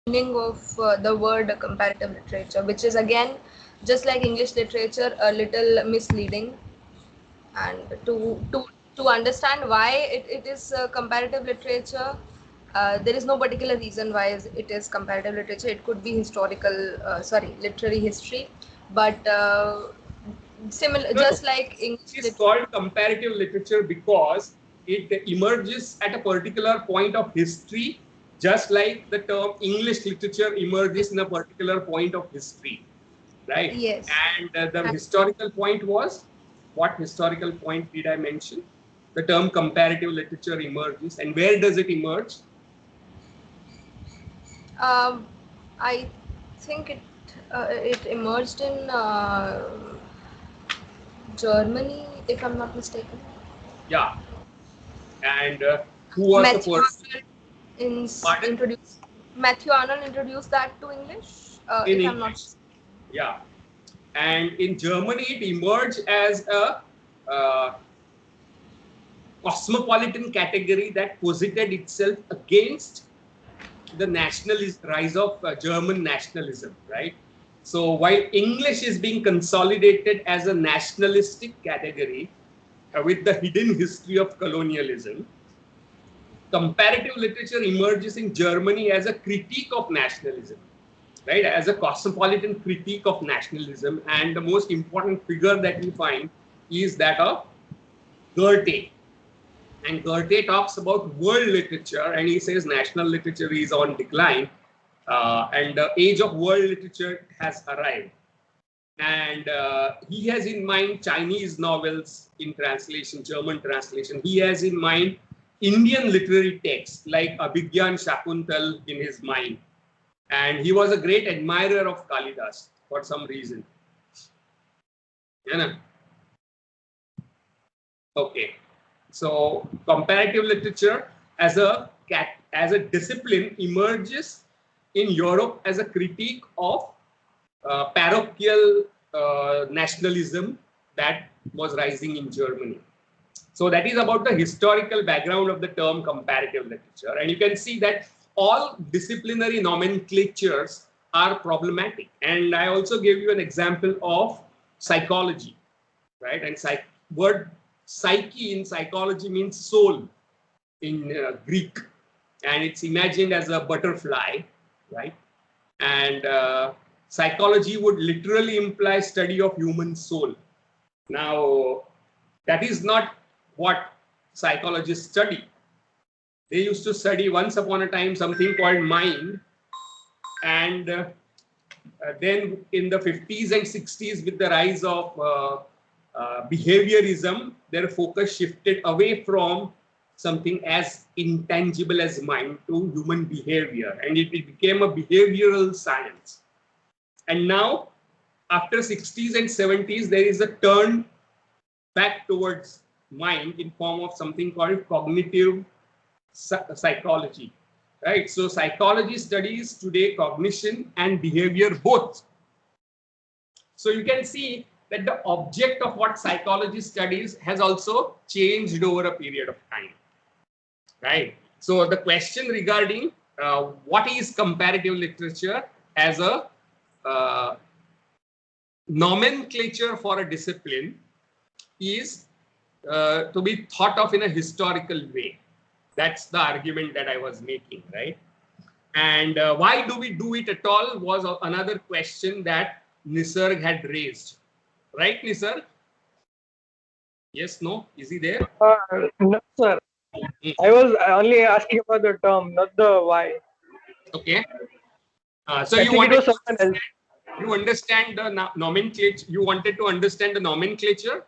meaning of the word comparative literature, which is again, just like English literature, a little misleading. And to understand why it is comparative literature, there is no particular reason why it is comparative literature. It could be historical, sorry, literary history, but similar, No, no. just like English It is literature. called comparative literature because it emerges at a particular point of history, just like the term English literature emerges in a particular point of history, right? Yes. And the historical point was, what historical point did I mention? The term comparative literature emerges, and where does it emerge? Um, I think it emerged in Germany, if I'm not mistaken. Yeah, and who was the Matthew person? Arnold Pardon? introduced Matthew Arnold introduced that to English, In if I'm not English. mistaken. Yeah, and in Germany it emerged as a uh, cosmopolitan category that posited itself against the nationalist rise of German nationalism, right? So while English is being consolidated as a nationalistic category with the hidden history of colonialism, comparative literature emerges in Germany as a critique of nationalism, right? As a cosmopolitan critique of nationalism. And the most important figure that we find is that of Goethe. And Goethe talks about world literature, and he says national literature is on decline, and the age of world literature has arrived. And he has in mind Chinese novels in translation, German translation. He has in mind Indian literary texts like Abhigyan Shakuntal in his mind. And he was a great admirer of Kalidas for some reason. Yeah, okay. So comparative literature as a discipline emerges in Europe as a critique of parochial nationalism that was rising in Germany. So that is about the historical background of the term comparative literature. And you can see that all disciplinary nomenclatures are problematic. And I also gave you an example of psychology, right? And word psyche in psychology means soul in Greek, and it's imagined as a butterfly, right? And psychology would literally imply study of human soul. Now, that is not what psychologists study. They used to study once upon a time something called mind, and then in the 50s and 60s, with the rise of behaviorism, their focus shifted away from something as intangible as mind to human behavior, and it became a behavioral science. And now, after 60s and 70s, there is a turn back towards mind in form of something called cognitive psychology, right? So psychology studies today cognition and behavior both. So you can see that the object of what psychology studies has also changed over a period of time, right? So the question regarding what is comparative literature as a uh, nomenclature for a discipline is to be thought of in a historical way. That's the argument that I was making, right? And why do we do it at all was another question that Nisarg had raised. Right, Nisarg? Yes, no? Is he there? No, sir. Mm. I was only asking about the term, not the why. Okay. So I you think it wanted was to someone else. understand the nomenclature. You wanted to understand the nomenclature.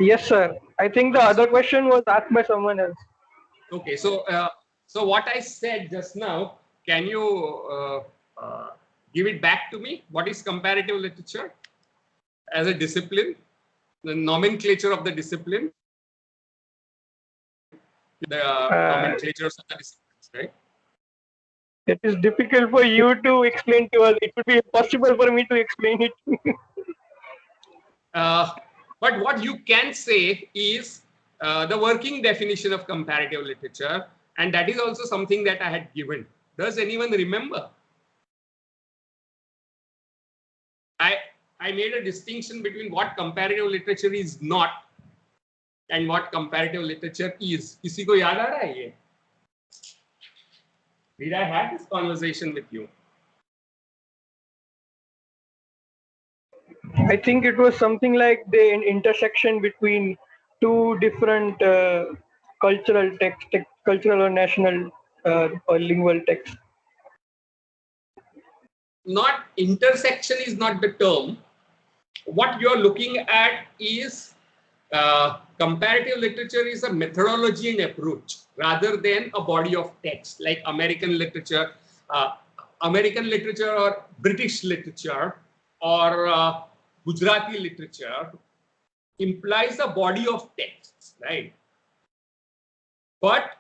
Yes, sir. I think the other question was asked by someone else. Okay. So what I said just now, can you give it back to me? What is comparative literature as a discipline? The nomenclature of the discipline, the Uh, nomenclatures of the disciplines, right? it is difficult for you to explain to us. It would be impossible for me to explain it. But what you can say is the working definition of comparative literature, and that is also something that I had given. Does anyone remember? I made a distinction between what comparative literature is not and what comparative literature is. किसी को याद आ रहा है ये? Did I have this conversation with you? I think it was something like the intersection between two different cultural texts, cultural or national or lingual texts. Not intersection is not the term. What you're looking at is comparative literature is a methodology and approach rather than a body of text like American literature or British literature or Gujarati literature implies a body of texts, right? But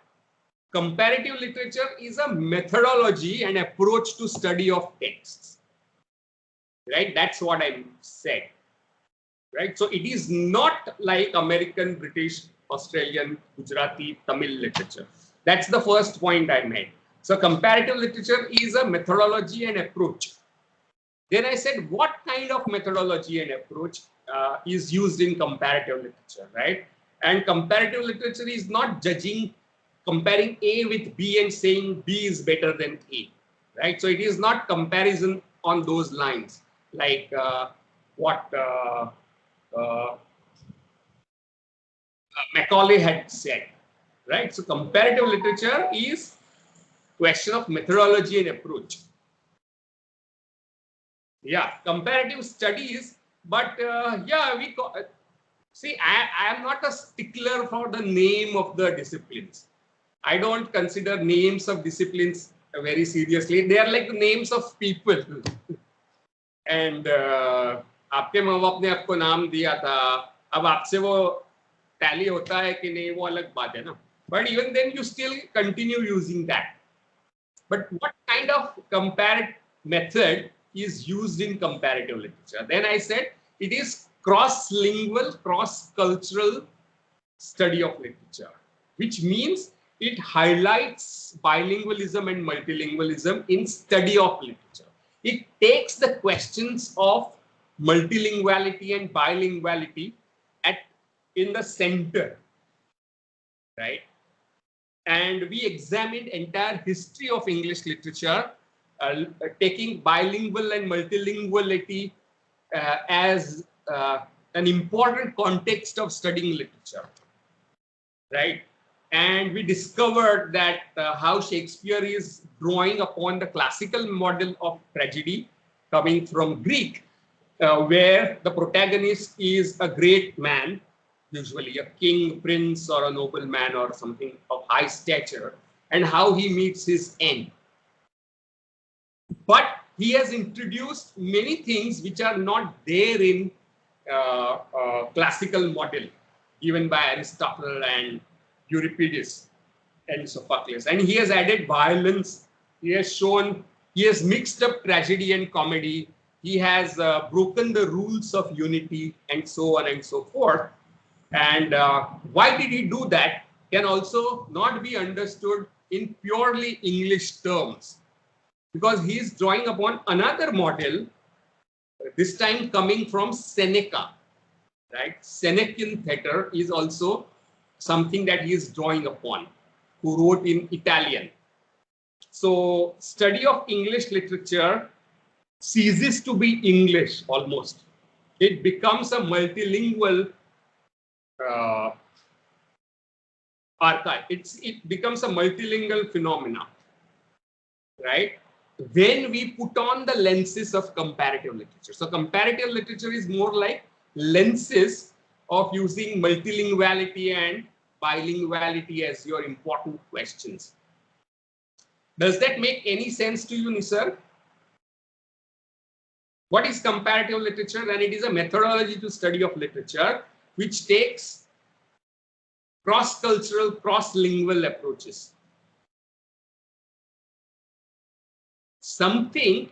comparative literature is a methodology and approach to study of texts, right? That's what I said. Right, so it is not like American, British, Australian, Gujarati, Tamil literature. That's the first point I made. So comparative literature is a methodology and approach. Then I said, what kind of methodology and approach is used in comparative literature, right? And comparative literature is not comparing A with B and saying B is better than A, right? So it is not comparison on those lines, like what Macaulay had said, right? So comparative literature is question of methodology and approach. Yeah, comparative studies, but yeah, see, I am not a stickler for the name of the disciplines. I don't consider names of disciplines very seriously. They are like the names of people. And आपके माँ बाप ने आपको नाम दिया था, अब आपसे वो टैली होता है कि नहीं वो अलग बात है ना. But even then you still continue using that. But what kind of comparative method is used in comparative literature? Then I said it is cross-lingual, cross-cultural study of literature, which means it highlights bilingualism and multilingualism in study of literature. It takes the questions of multilinguality and bilinguality in the center, right? And we examined entire history of English literature, taking bilingual and multilinguality as an important context of studying literature, right? And we discovered that how Shakespeare is drawing upon the classical model of tragedy coming from Greek, where the protagonist is a great man, usually a king, prince, or a nobleman or something of high stature, and how he meets his end. But he has introduced many things which are not there in classical model given by Aristotle and Euripides and Sophocles. And he has added violence. He has mixed up tragedy and comedy. He has broken the rules of unity and so on and so forth. And why did he do that can also not be understood in purely English terms, because he is drawing upon another model, this time coming from Seneca, right? Senecan theater is also something that he is drawing upon, who wrote in Italian. So study of English literature ceases to be English almost. It becomes a multilingual archive. It becomes a multilingual phenomena, right? When we put on the lenses of comparative literature. So comparative literature is more like lenses of using multilinguality and bilinguality as your important questions. Does that make any sense to you, Nisar? What is comparative literature? Then it is a methodology to study of literature which takes cross-cultural, cross-lingual approaches. Something